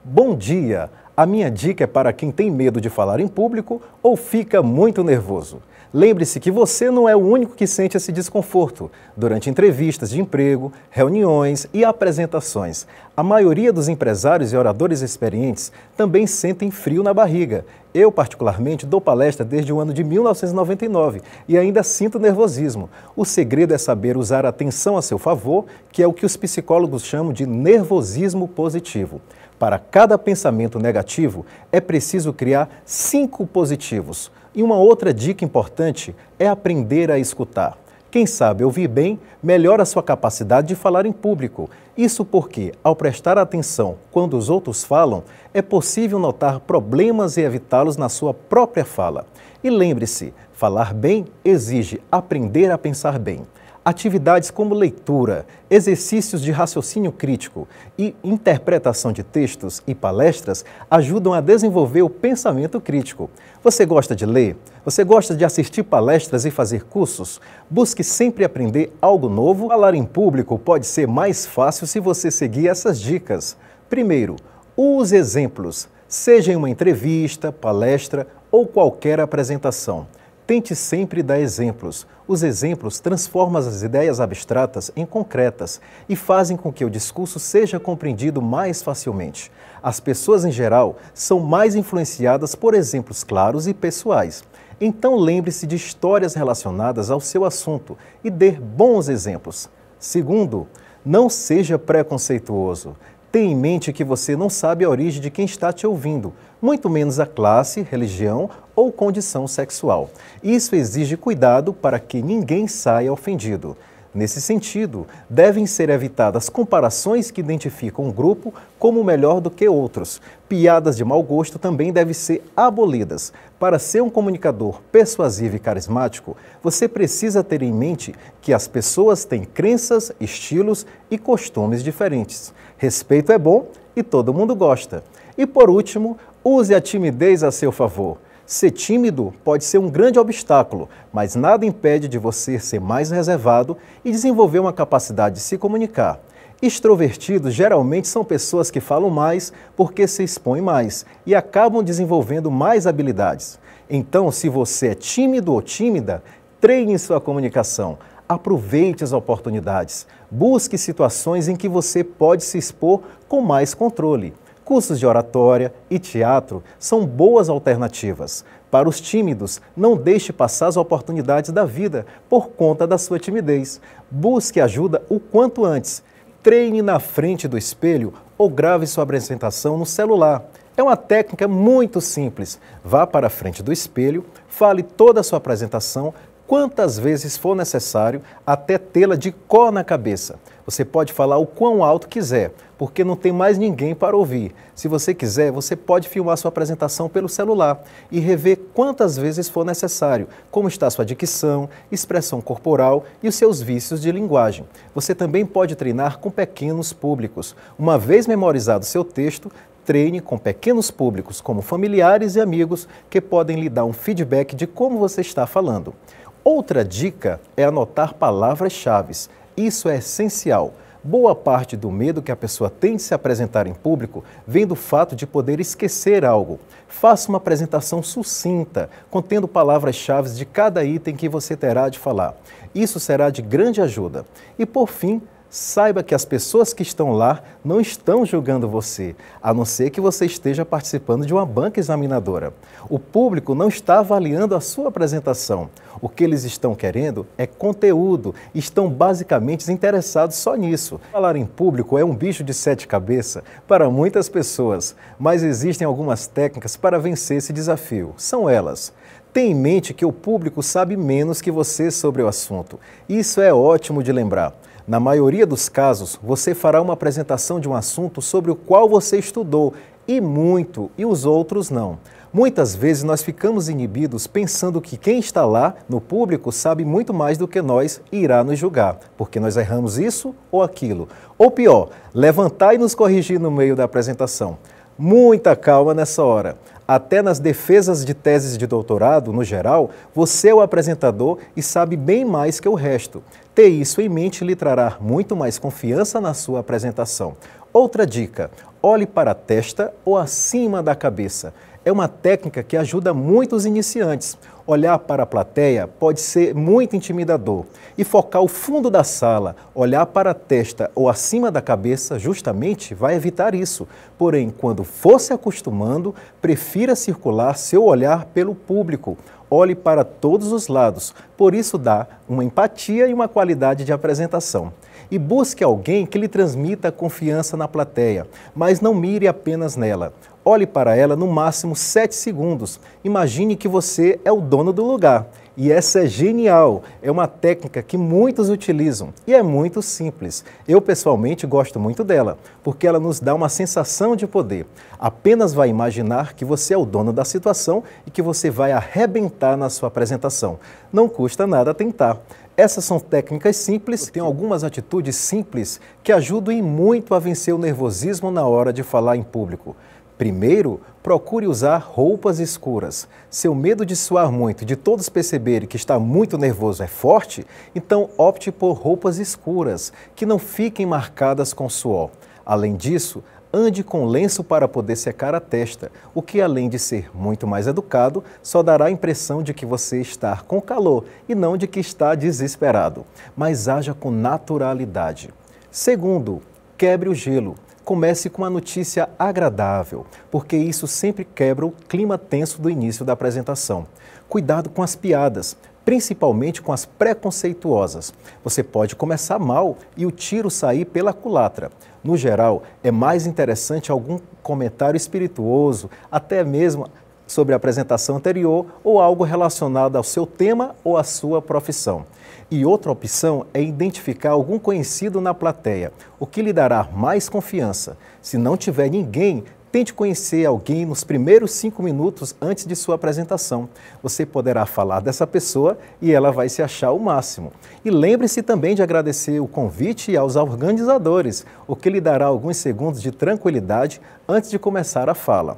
Bom dia! A minha dica é para quem tem medo de falar em público ou fica muito nervoso. Lembre-se que você não é o único que sente esse desconforto durante entrevistas de emprego, reuniões e apresentações. A maioria dos empresários e oradores experientes também sentem frio na barriga. Eu, particularmente, dou palestra desde o ano de 1999 e ainda sinto nervosismo. O segredo é saber usar a atenção a seu favor, que é o que os psicólogos chamam de nervosismo positivo. Para cada pensamento negativo, é preciso criar 5 positivos. E uma outra dica importante é aprender a escutar. Quem sabe ouvir bem, melhora a sua capacidade de falar em público. Isso porque, ao prestar atenção quando os outros falam, é possível notar problemas e evitá-los na sua própria fala. E lembre-se, falar bem exige aprender a pensar bem. Atividades como leitura, exercícios de raciocínio crítico e interpretação de textos e palestras ajudam a desenvolver o pensamento crítico. Você gosta de ler? Você gosta de assistir palestras e fazer cursos? Busque sempre aprender algo novo. Falar em público pode ser mais fácil se você seguir essas dicas. Primeiro, use exemplos, seja em uma entrevista, palestra ou qualquer apresentação. Tente sempre dar exemplos. Os exemplos transformam as ideias abstratas em concretas e fazem com que o discurso seja compreendido mais facilmente. As pessoas, em geral, são mais influenciadas por exemplos claros e pessoais. Então, lembre-se de histórias relacionadas ao seu assunto e dê bons exemplos. Segundo, não seja preconceituoso. Tenha em mente que você não sabe a origem de quem está te ouvindo, muito menos a classe, religião ou condição sexual. Isso exige cuidado para que ninguém saia ofendido. Nesse sentido, devem ser evitadas comparações que identificam um grupo como melhor do que outros. Piadas de mau gosto também devem ser abolidas. Para ser um comunicador persuasivo e carismático, você precisa ter em mente que as pessoas têm crenças, estilos e costumes diferentes. Respeito é bom e todo mundo gosta. E por último, use a timidez a seu favor. Ser tímido pode ser um grande obstáculo, mas nada impede de você ser mais reservado e desenvolver uma capacidade de se comunicar. Extrovertidos geralmente são pessoas que falam mais porque se expõem mais e acabam desenvolvendo mais habilidades. Então, se você é tímido ou tímida, treine sua comunicação. Aproveite as oportunidades. Busque situações em que você pode se expor com mais controle. Cursos de oratória e teatro são boas alternativas. Para os tímidos, não deixe passar as oportunidades da vida por conta da sua timidez. Busque ajuda o quanto antes. Treine na frente do espelho ou grave sua apresentação no celular. É uma técnica muito simples. Vá para a frente do espelho, fale toda a sua apresentação, quantas vezes for necessário, até tê-la de cor na cabeça. Você pode falar o quão alto quiser, porque não tem mais ninguém para ouvir. Se você quiser, você pode filmar sua apresentação pelo celular e rever quantas vezes for necessário, como está sua dicção, expressão corporal e os seus vícios de linguagem. Você também pode treinar com pequenos públicos. Uma vez memorizado seu texto, treine com pequenos públicos, como familiares e amigos, que podem lhe dar um feedback de como você está falando. Outra dica é anotar palavras-chave. Isso é essencial. Boa parte do medo que a pessoa tem de se apresentar em público vem do fato de poder esquecer algo. Faça uma apresentação sucinta, contendo palavras-chave de cada item que você terá de falar. Isso será de grande ajuda. E por fim, saiba que as pessoas que estão lá não estão julgando você, a não ser que você esteja participando de uma banca examinadora. O público não está avaliando a sua apresentação. O que eles estão querendo é conteúdo e estão basicamente interessados só nisso. Falar em público é um bicho de 7 cabeças para muitas pessoas, mas existem algumas técnicas para vencer esse desafio. São elas: tenha em mente que o público sabe menos que você sobre o assunto. Isso é ótimo de lembrar. Na maioria dos casos, você fará uma apresentação de um assunto sobre o qual você estudou, e muito, e os outros não. Muitas vezes nós ficamos inibidos pensando que quem está lá no público sabe muito mais do que nós e irá nos julgar, porque nós erramos isso ou aquilo. Ou pior, levantar e nos corrigir no meio da apresentação. Muita calma nessa hora. Até nas defesas de teses de doutorado, no geral, você é o apresentador e sabe bem mais que o resto. Ter isso em mente lhe trará muito mais confiança na sua apresentação. Outra dica: Olhe para a testa ou acima da cabeça. É uma técnica que ajuda muitos iniciantes. Olhar para a plateia pode ser muito intimidador. E focar o fundo da sala, olhar para a testa ou acima da cabeça, justamente vai evitar isso. Porém, quando for se acostumando, prefira circular seu olhar pelo público. Olhe para todos os lados, por isso dá uma empatia e uma qualidade de apresentação. E busque alguém que lhe transmita confiança na plateia, mas não mire apenas nela. Olhe para ela no máximo 7 segundos. Imagine que você é o dono do lugar. E essa é genial, é uma técnica que muitos utilizam e é muito simples. Eu pessoalmente gosto muito dela, porque ela nos dá uma sensação de poder. Apenas vai imaginar que você é o dono da situação e que você vai arrebentar na sua apresentação. Não custa nada tentar. Essas são técnicas simples, tem algumas atitudes simples que ajudam e muito a vencer o nervosismo na hora de falar em público. Primeiro, procure usar roupas escuras. Seu medo de suar muito e de todos perceberem que está muito nervoso é forte, então opte por roupas escuras, que não fiquem marcadas com suor. Além disso, ande com lenço para poder secar a testa, o que além de ser muito mais educado, só dará a impressão de que você está com calor e não de que está desesperado. Mas haja com naturalidade. Segundo, quebre o gelo. Comece com uma notícia agradável, porque isso sempre quebra o clima tenso do início da apresentação. Cuidado com as piadas, principalmente com as preconceituosas. Você pode começar mal e o tiro sair pela culatra. No geral, é mais interessante algum comentário espirituoso, até mesmo sobre a apresentação anterior ou algo relacionado ao seu tema ou à sua profissão. E outra opção é identificar algum conhecido na plateia, o que lhe dará mais confiança. Se não tiver ninguém, tente conhecer alguém nos primeiros 5 minutos antes de sua apresentação. Você poderá falar dessa pessoa e ela vai se achar o máximo. E lembre-se também de agradecer o convite aos organizadores, o que lhe dará alguns segundos de tranquilidade antes de começar a fala.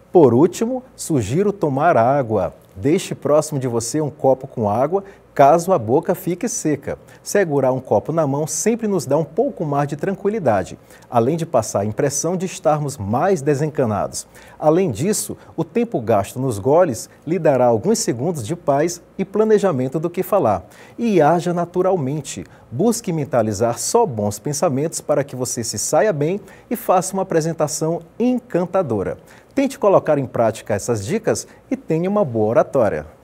Por último, sugiro tomar água. Deixe próximo de você um copo com água, caso a boca fique seca. Segurar um copo na mão sempre nos dá um pouco mais de tranquilidade, além de passar a impressão de estarmos mais desencanados. Além disso, o tempo gasto nos goles lhe dará alguns segundos de paz e planejamento do que falar. E haja naturalmente. Busque mentalizar só bons pensamentos para que você se saia bem e faça uma apresentação encantadora. Tente colocar em prática essas dicas e tenha uma boa oratória.